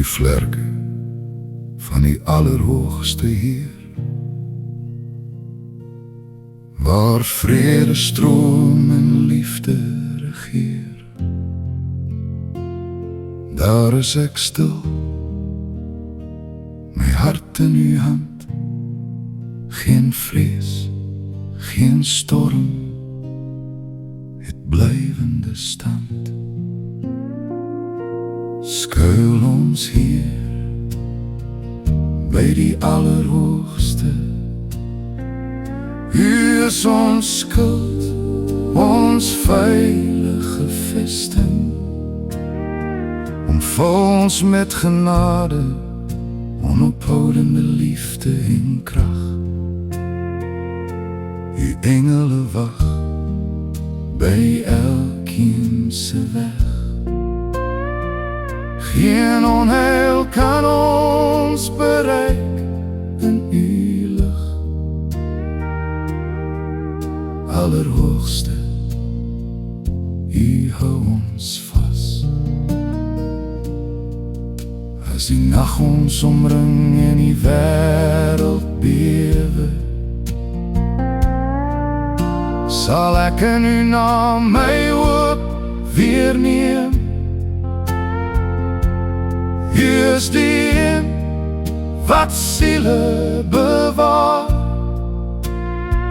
die vlerke van die Allerhoogste Heer, waar vrede stroom en liefde regeer. Daar is ek stil, my hart in uw hand, geen vrees, geen storm, het blijvende stand. Skuil ons hier by die Allerhoogste. U is ons skuld, ons veilige vesting. Omvul ons met genade, onophoudende liefde en krag. U engele wag by elkeen se weg. Geen onheil kan ons bereik in u lig. Allerhoogste, u hou ons vas. As die nag ons omring en die wêreld bewe, sal ek in u naam my hoop weer neem. U is die een wat siele bewaar,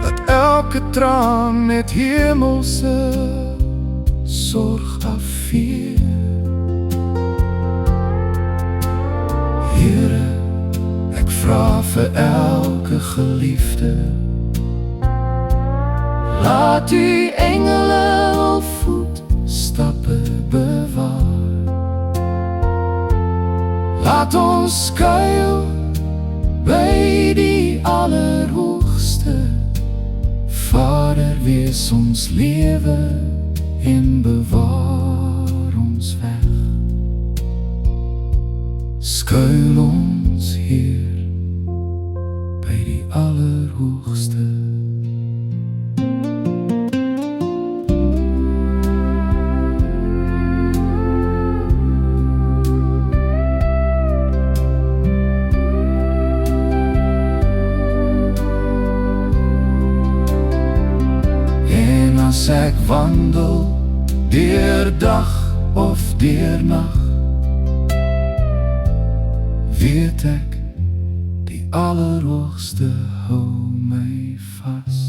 dat elke traan met hemelse sorg afveer. Here, ek vra vir elke geliefde, laat u engele hul voetstappe bewaar. Laat ons skuil by die Allerhoogste. Vader, wees ons lewe en bewaar ons weg. Skuil ons hier by die Allerhoogste. As ek wandel, deur dag of deur nag, weet ek, die Allerhoogste hou my vas.